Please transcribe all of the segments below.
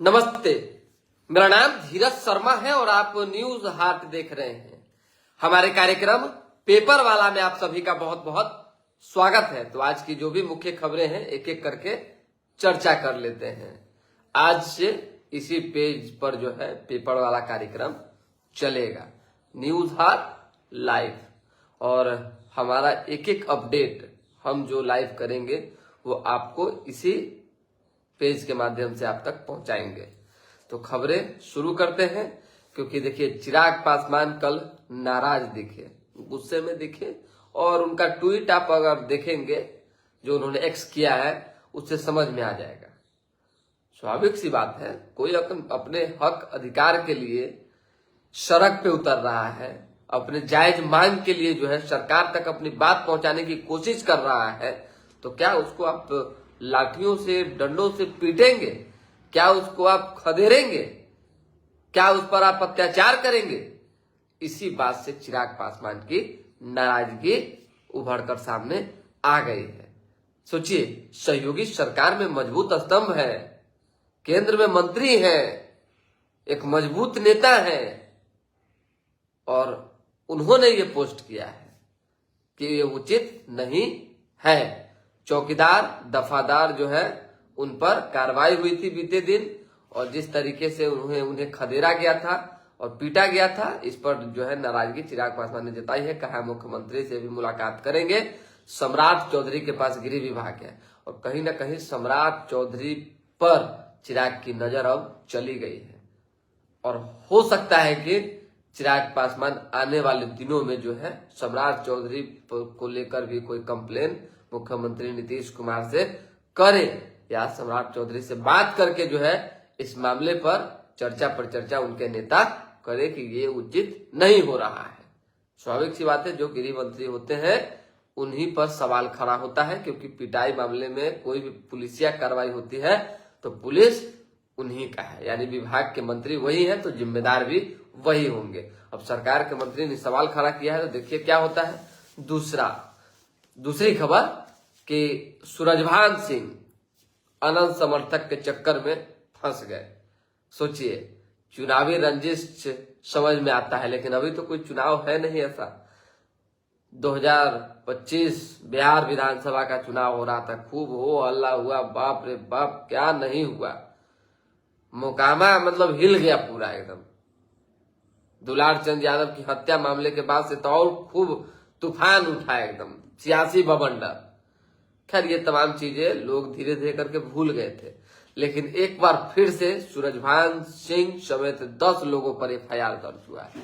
नमस्ते, मेरा नाम धीरज शर्मा है और आप न्यूज हाट देख रहे हैं। हमारे कार्यक्रम पेपर वाला में आप सभी का बहुत बहुत स्वागत है। तो आज की जो भी मुख्य खबरें हैं एक एक करके चर्चा कर लेते हैं। आज से इसी पेज पर जो है पेपर वाला कार्यक्रम चलेगा, न्यूज हाट लाइव, और हमारा एक एक अपडेट हम जो लाइव करेंगे वो आपको इसी पेज के माध्यम से आप तक पहुंचाएंगे। तो खबरें शुरू करते हैं, क्योंकि देखिए चिराग पासवान कल नाराज दिखे, गुस्से में दिखे, और उनका ट्वीट आप अगर देखेंगे जो उन्होंने एक्स किया है उससे समझ में आ जाएगा। स्वाभाविक सी बात है, कोई अपने हक अधिकार के लिए सड़क पे उतर रहा है, अपने जायज मांग के लिए जो है सरकार तक अपनी बात पहुंचाने की कोशिश कर रहा है, तो क्या उसको आप लाठियों से डंडों से पीटेंगे? क्या उसको आप खदेड़ेंगे? क्या उस पर आप अत्याचार करेंगे? इसी बात से चिराग पासवान की नाराजगी उभरकर सामने आ गई है। सोचिए, सहयोगी सरकार में मजबूत स्तंभ है, केंद्र में मंत्री है, एक मजबूत नेता है, और उन्होंने ये पोस्ट किया है कि ये उचित नहीं है। चौकीदार दफादार जो है उन पर कार्रवाई हुई थी बीते दिन, और जिस तरीके से उन्हें खदेड़ा गया था और पीटा गया था, इस पर जो है नाराजगी चिराग पासवान ने जताई है। कहा मुख्यमंत्री से भी मुलाकात करेंगे। सम्राट चौधरी के पास गृह विभाग है, और कहीं ना कहीं सम्राट चौधरी पर चिराग की नजर अब चली गई है, और हो सकता है कि चिराग पासवान आने वाले दिनों में जो है सम्राट चौधरी को लेकर भी कोई कंप्लेन मुख्यमंत्री नीतीश कुमार से करे, या सम्राट चौधरी से बात करके जो है इस मामले पर चर्चा पर चर्चा उनके नेता करे कि ये उचित नहीं हो रहा है। स्वाभाविक सी बात है, जो गृह मंत्री होते हैं उन्हीं पर सवाल खड़ा होता है, क्योंकि पिटाई मामले में कोई भी पुलिसिया कार्रवाई होती है तो पुलिस उन्हीं का है, यानी विभाग के मंत्री वही है, तो जिम्मेदार भी वही होंगे। अब सरकार के मंत्री ने सवाल खड़ा किया है, तो देखिए क्या होता है। दूसरी खबर कि सूरजभान सिंह अनंत समर्थक के चक्कर में फंस गए। सोचिए, चुनावी रंजिश समझ में आता है, लेकिन अभी तो कोई चुनाव है नहीं ऐसा। 2025 बिहार विधानसभा का चुनाव हो रहा था, खूब हो हल्ला हुआ, बाप रे बाप क्या नहीं हुआ। मोकामा मतलब हिल गया पूरा एकदम। दुलार चंद यादव की हत्या मामले के बाद से तो और खूब तूफान उठा एकदम, सियासी बवंडर। खैर ये तमाम चीजें लोग धीरे धीरे करके भूल गए थे, लेकिन एक बार फिर से सूरजभान सिंह समेत 10 लोगों पर एफआईआर दर्ज हुआ है,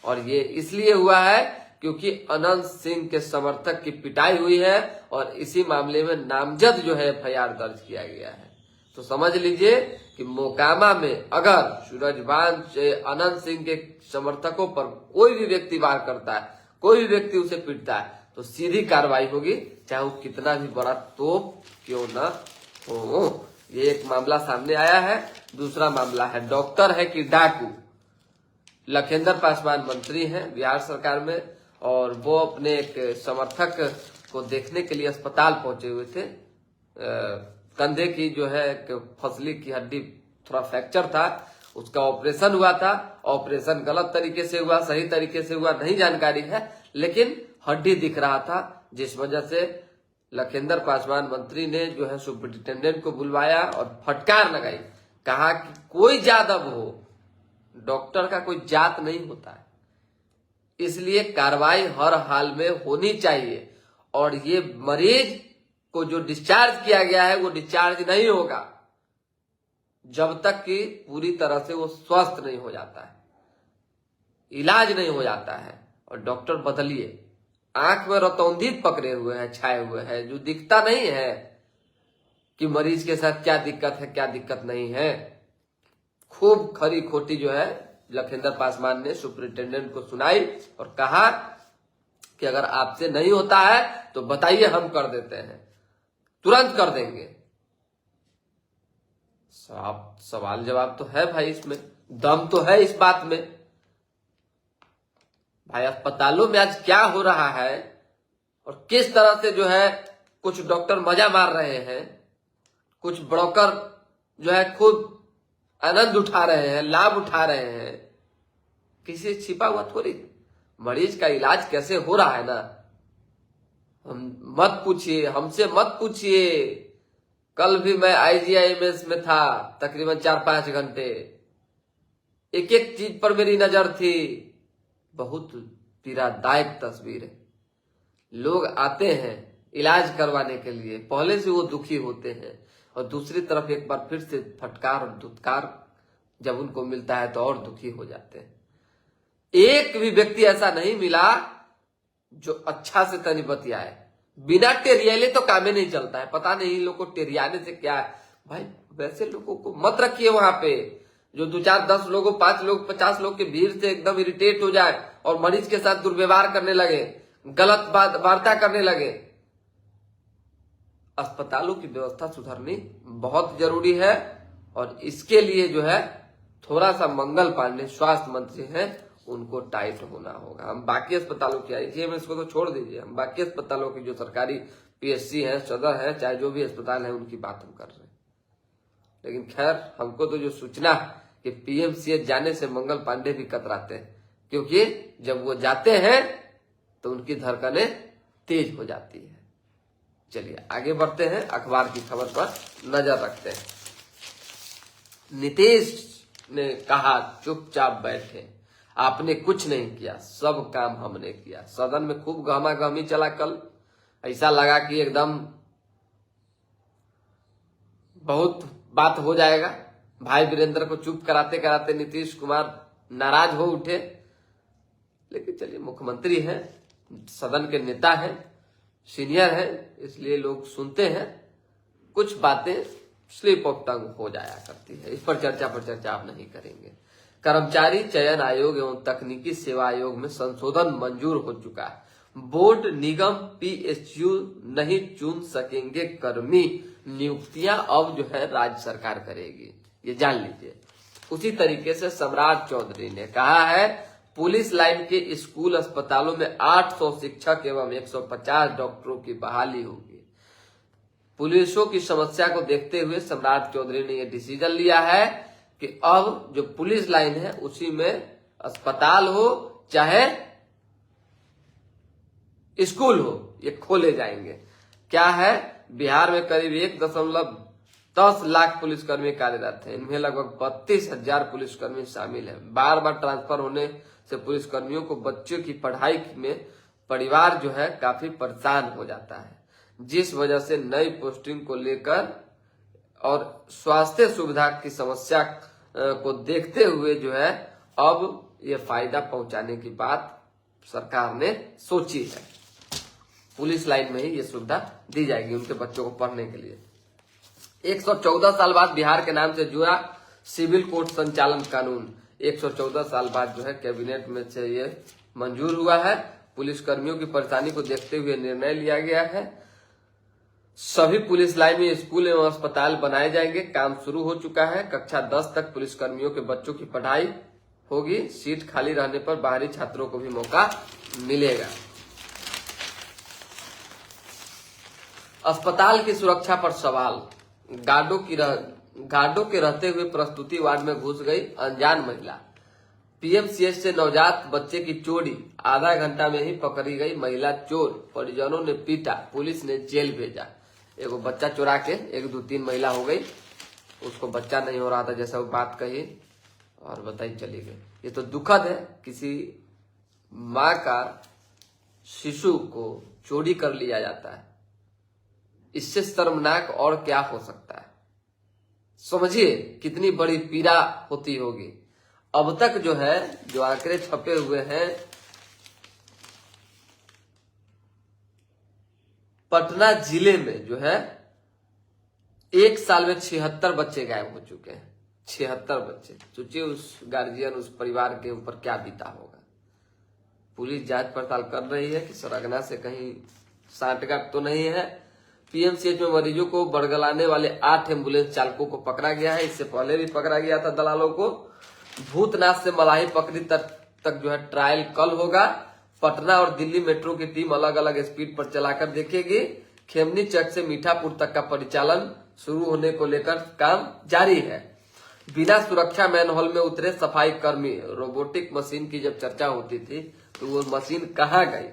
और ये इसलिए हुआ है क्योंकि अनंत सिंह के समर्थक की पिटाई हुई है, और इसी मामले में नामजद जो है एफआईआर दर्ज किया गया है। तो समझ लीजिए कि मोकामा में अगर सूरजभान से अनंत सिंह के समर्थकों पर कोई भी व्यक्ति वार करता है, कोई भी व्यक्ति उसे पीटता है, तो सीधी कार्रवाई होगी, चाहे वो कितना भी बड़ा तोप क्यों ना हो। ये एक मामला सामने आया है। दूसरा मामला है डॉक्टर है कि डाकू। लखेंद्र पासवान मंत्री हैं बिहार सरकार में, और वो अपने एक समर्थक को देखने के लिए अस्पताल पहुंचे हुए थे। कंधे की जो है फसली की हड्डी थोड़ा फ्रैक्चर था, उसका ऑपरेशन हुआ था। ऑपरेशन गलत तरीके से हुआ, सही तरीके से हुआ नहीं जानकारी है, लेकिन हड्डी दिख रहा था, जिस वजह से लखेंद्र पासवान मंत्री ने जो है सुपरिटेंडेंट को बुलवाया और फटकार लगाई। कहा कि कोई यादव हो, डॉक्टर का कोई जात नहीं होता है, इसलिए कार्रवाई हर हाल में होनी चाहिए, और ये मरीज को जो डिस्चार्ज किया गया है वो डिस्चार्ज नहीं होगा जब तक कि पूरी तरह से वो स्वस्थ नहीं हो जाता है, इलाज नहीं हो जाता है। और डॉक्टर बदलिए, आंख में रतौंधी पकड़े हुए हैं, छाए हुए हैं, जो दिखता नहीं है कि मरीज के साथ क्या दिक्कत है क्या दिक्कत नहीं है। खूब खरी खोटी जो है लखेंद्र पासवान ने सुपरिटेंडेंट को सुनाई, और कहा कि अगर आपसे नहीं होता है तो बताइए, हम कर देते हैं, तुरंत कर देंगे। सवाल जवाब तो है भाई, इसमें दम तो है इस बात में। भाई अस्पतालों में आज क्या हो रहा है और किस तरह से जो है कुछ डॉक्टर मजा मार रहे हैं, कुछ ब्रोकर जो है खुद आनंद उठा रहे हैं, लाभ उठा रहे हैं। किसी से छिपा हुआ थोड़ी। मरीज का इलाज कैसे हो रहा है ना, हम मत पूछिए, हमसे मत पूछिए। कल भी मैं IGIMS में था तकरीबन 4-5 घंटे, एक एक चीज पर मेरी नजर थी। बहुत पीड़ादायक तस्वीर है। लोग आते हैं इलाज करवाने के लिए, पहले से वो दुखी होते हैं, और दूसरी तरफ एक बार फिर से फटकार और धुतकार जब उनको मिलता है तो और दुखी हो जाते हैं। एक भी व्यक्ति ऐसा नहीं मिला जो अच्छा से तनी बतियाए। बिना टेरियाले तो काम ही नहीं चलता है। पता नहीं इन लोग को टेरियाने से क्या है भाई। वैसे लोगों को मत रखिए वहां पे जो 2-4-10 लोगों, 5 लोग, 50 लोग के भीड़ से एकदम इरिटेट हो जाए और मरीज के साथ दुर्व्यवहार करने लगे, गलत बात वार्ता करने लगे। अस्पतालों की व्यवस्था सुधारनी बहुत जरूरी है, और इसके लिए जो है थोड़ा सा मंगल पांडे स्वास्थ्य मंत्री हैं, उनको टाइट होना होगा। हम बाकी अस्पतालों की IGIMS को तो छोड़ दीजिए, हम बाकी अस्पतालों की जो सरकारी PSC है, सदर है, चाहे जो भी अस्पताल है, उनकी बात हम कर रहे हैं। लेकिन खैर, हमको तो जो सूचना कि PMCH जाने से मंगल पांडे भी कतराते हैं, क्योंकि जब वो जाते हैं तो उनकी धड़कनें तेज हो जाती है। चलिए आगे बढ़ते हैं, अखबार की खबर पर नजर रखते हैं। नीतीश ने कहा चुपचाप बैठे, आपने कुछ नहीं किया, सब काम हमने किया। सदन में खूब गहमा गहमी चला कल। ऐसा लगा कि एकदम बहुत बात हो जाएगा। भाई वीरेंद्र को चुप कराते कराते नीतीश कुमार नाराज हो उठे। लेकिन चलिए, मुख्यमंत्री हैं, सदन के नेता हैं, सीनियर हैं, इसलिए लोग सुनते हैं। कुछ बातें स्लिप ऑफ टंग हो जाया करती है, इस पर चर्चा आप नहीं करेंगे। कर्मचारी चयन आयोग एवं तकनीकी सेवा आयोग में संशोधन मंजूर हो चुका है। बोर्ड, निगम, PSU नहीं चुन सकेंगे कर्मी। नियुक्तियां अब जो है राज्य सरकार करेगी, ये जान लीजिए। उसी तरीके से सम्राट चौधरी ने कहा है पुलिस लाइन के स्कूल अस्पतालों में 800 शिक्षक एवं 150 डॉक्टरों की बहाली होगी। पुलिसों की समस्या को देखते हुए सम्राट चौधरी ने यह डिसीजन लिया है कि अब जो पुलिस लाइन है उसी में अस्पताल हो चाहे स्कूल हो, ये खोले जाएंगे। क्या है, बिहार में करीब 1.10 लाख पुलिसकर्मी कार्यरत हैं। इनमें लगभग 32,000 पुलिसकर्मी शामिल हैं। बार बार ट्रांसफर होने से पुलिसकर्मियों को बच्चों की पढ़ाई में परिवार जो है काफी परेशान हो जाता है, जिस वजह से नई पोस्टिंग को लेकर और स्वास्थ्य सुविधा की समस्या को देखते हुए जो है अब ये फायदा पहुंचाने की बात सरकार ने सोची है। पुलिस लाइन में ही ये सुविधा दी जाएगी उनके बच्चों को पढ़ने के लिए। 114 साल बाद बिहार के नाम से जुड़ा सिविल कोर्ट संचालन कानून 114 साल बाद जो है कैबिनेट में से ये मंजूर हुआ है। पुलिस कर्मियों की परेशानी को देखते हुए निर्णय लिया गया है। सभी पुलिस लाइन में स्कूल एवं अस्पताल बनाए जाएंगे। काम शुरू हो चुका है। कक्षा 10 तक पुलिस कर्मियों के बच्चों की पढ़ाई होगी। सीट खाली रहने पर बाहरी छात्रों को भी मौका मिलेगा। अस्पताल की सुरक्षा पर सवाल। गार्डों के रहते हुए प्रस्तुति वार्ड में घुस गई अनजान महिला। PMCH से नवजात बच्चे की चोरी, आधा घंटा में ही पकड़ी गई महिला चोर। परिजनों ने पीटा, पुलिस ने जेल भेजा। एगो बच्चा चुरा के 1-2-3 महिला हो गई, उसको बच्चा नहीं हो रहा था जैसा वो बात कही और बताई चली गई। ये तो दुखद है, किसी माँ का शिशु को चोरी कर लिया जाता है। इससे शर्मनाक और क्या हो सकता है। समझिए कितनी बड़ी पीड़ा होती होगी। अब तक जो है जो आंकड़े छपे हुए हैं, पटना जिले में जो है 1 साल में 76 बच्चे गायब हो चुके हैं। 76 बच्चे। सोचिए उस गार्जियन, उस परिवार के ऊपर क्या बीता होगा। पुलिस जांच पड़ताल कर रही है कि सरगना से कहीं सांठगांठ तो नहीं है। PMCH में मरीजों को बरगलाने वाले 8 एम्बुलेंस चालकों को पकड़ा गया है। इससे पहले भी पकड़ा गया था दलालों को। भूतनाथ से मलाही पकड़ी तक जो है ट्रायल कल होगा। पटना और दिल्ली मेट्रो की टीम अलग अलग स्पीड पर चलाकर देखेगी। खेमनी चक से मीठापुर तक का परिचालन शुरू होने को लेकर काम जारी है। बिना सुरक्षा मैनहोल में उतरे सफाई कर्मी। रोबोटिक मशीन की जब चर्चा होती थी तो वो मशीन कहाँ गई?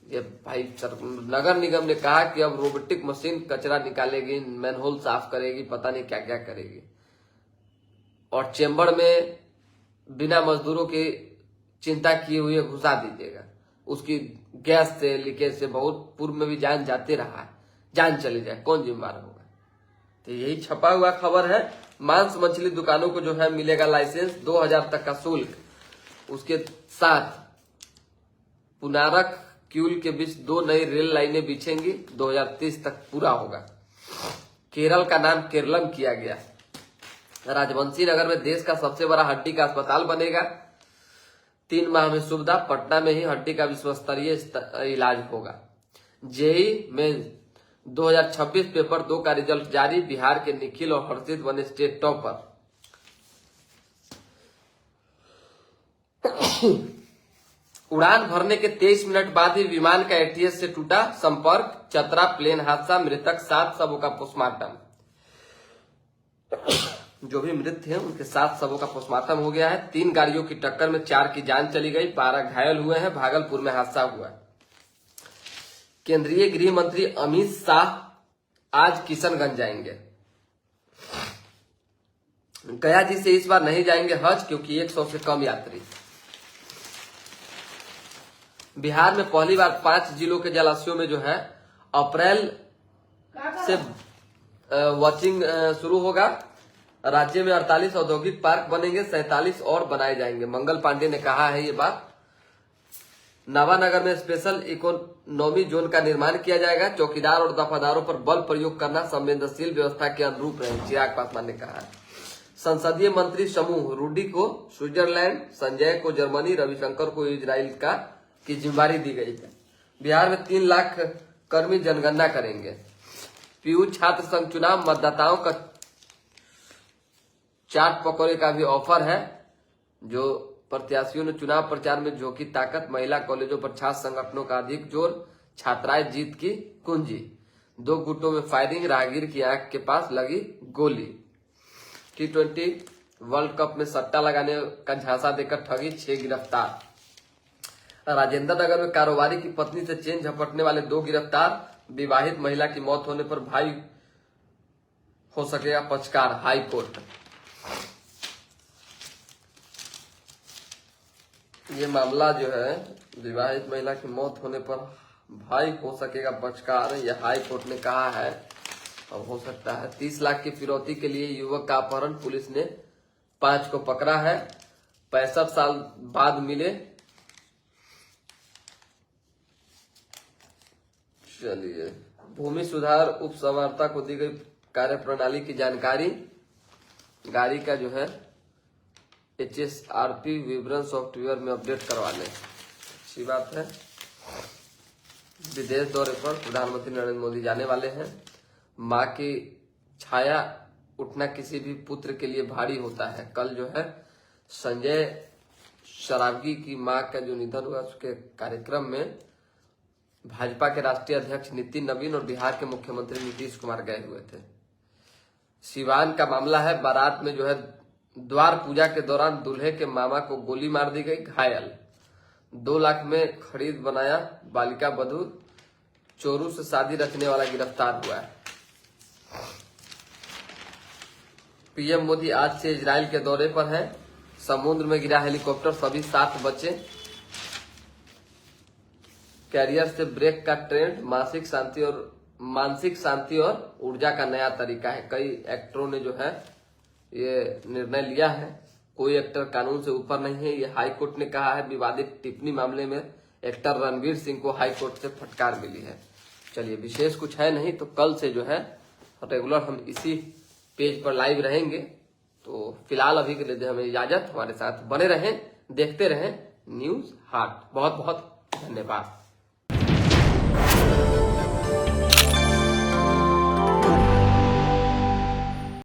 ये भाई नगर निगम ने कहा कि अब रोबोटिक मशीन कचरा निकालेगी, मैनहोल साफ करेगी, पता नहीं क्या क्या करेगी, और चेंबर में बिना मजदूरों की चिंता किए हुए घुसा दीजिएगा। उसकी गैस से, लीकेज से बहुत पूर्व में भी जान जाते रहा है, जान चली जाए कौन जिम्मेदार होगा? तो यही छपा हुआ खबर है। मांस मछली दुकानों को जो है मिलेगा लाइसेंस, 2000 तक का शुल्क। उसके साथ पुनारक क्यूल के बीच 2 नई रेल लाइनें बिछेंगी, 2030 तक पूरा होगा। केरल का नाम केरलम किया गया। राजवंशी नगर में देश का सबसे बड़ा हड्डी का अस्पताल बनेगा। 3 माह में सुविधा। पटना में ही हड्डी का विश्व स्तरीय इलाज होगा। जेईई में 2026 पेपर 2 का रिजल्ट जारी। बिहार के निखिल और हर्षित बने स्टेट टॉपर। उड़ान भरने के 23 मिनट बाद ही विमान का एटीएस से टूटा संपर्क। चतरा प्लेन हादसा, मृतक 7 शवों का पोस्टमार्टम। जो भी मृत थे उनके 7 शवों का पोस्टमार्टम हो गया है। 3 गाड़ियों की टक्कर में 4 की जान चली गई, 12 घायल हुए हैं। भागलपुर में हादसा हुआ। केंद्रीय गृह मंत्री अमित शाह आज किशनगंज जाएंगे। गया जी से इस बार नहीं जाएंगे हज, क्योंकि 100 से कम यात्री। बिहार में पहली बार 5 जिलों के जलाशयों में जो है अप्रैल से वॉचिंग शुरू होगा। राज्य में 48 औद्योगिक पार्क बनेंगे, 47 और बनाए जाएंगे। मंगल पांडे ने कहा है ये बात। नवानगर में स्पेशल इकोनॉमी जोन का निर्माण किया जाएगा। चौकीदार और दफादारों पर बल प्रयोग करना संवेदनशील व्यवस्था के अनुरूप रहे, चिराग पासवान ने कहा है। संसदीय मंत्री समूह रूडी को स्विट्जरलैंड, संजय को जर्मनी, रविशंकर को इजराइल की जिम्मेदारी दी गई है। बिहार में 3 लाख कर्मी जनगणना करेंगे। पीयू छात्र संघ चुनाव, मतदाताओं का चाट पकौड़े का भी ऑफर है। जो प्रत्याशियों ने चुनाव प्रचार में झोंकी ताकत, महिला कॉलेजों पर छात्र संगठनों का अधिक जोर, छात्राएं जीत की कुंजी। 2 गुटों में फायरिंग, राहगीर की आंख के पास लगी गोली। T20 वर्ल्ड कप में सट्टा लगाने का झांसा देकर ठगी, 6 गिरफ्तार। राजेंद्र नगर में कारोबारी की पत्नी से चेन झपटने वाले 2 गिरफ्तार। विवाहित महिला की मौत होने पर भाई हो सकेगा पक्षकार, हाई कोर्ट। ये मामला जो है, विवाहित महिला की मौत होने पर भाई हो सकेगा पक्षकार, यह हाई कोर्ट ने कहा है। अब हो सकता है 30 लाख की फिरौती के लिए युवक का अपहरण, पुलिस ने 5 को पकड़ा है। 65 साल बाद मिले। चलिए, भूमि सुधार उप समर्था को दी गई कार्य प्रणाली की जानकारी। गाड़ी का जो है HSRP विवरण सॉफ्टवेयर में अपडेट करवा लें, अच्छी बात है। विदेश दौरे पर प्रधानमंत्री नरेंद्र मोदी जाने वाले हैं। माँ की छाया उठना किसी भी पुत्र के लिए भारी होता है। कल जो है संजय सरावगी की मां का जो निधन हुआ, उसके कार्यक्रम में भाजपा के राष्ट्रीय अध्यक्ष नितिन नवीन और बिहार के मुख्यमंत्री नीतीश कुमार गए हुए थे। सिवान का मामला है। बारात में जो है द्वार पूजा के दौरान दूल्हे के मामा को गोली मार दी गई, घायल। 2 लाख में खरीद बनाया बालिका वधू, चोरू से शादी रखने वाला गिरफ्तार हुआ है। पीएम मोदी आज से इजराइल के दौरे पर हैं। समुद्र में गिरा हेलीकॉप्टर, सभी 7 बचे। कैरियर से ब्रेक का ट्रेंड, मानसिक शांति और ऊर्जा का नया तरीका है। कई एक्टरों ने जो है ये निर्णय लिया है। कोई एक्टर कानून से ऊपर नहीं है, ये हाई कोर्ट ने कहा है। विवादित टिप्पणी मामले में एक्टर रणवीर सिंह को हाई कोर्ट से फटकार मिली है। चलिए, विशेष कुछ है नहीं, तो कल से जो है रेगुलर हम इसी पेज पर लाइव रहेंगे। तो फिलहाल अभी के लिए हमें इजाजत। हमारे साथ बने रहें, देखते रहें न्यूज हाट। बहुत बहुत धन्यवाद।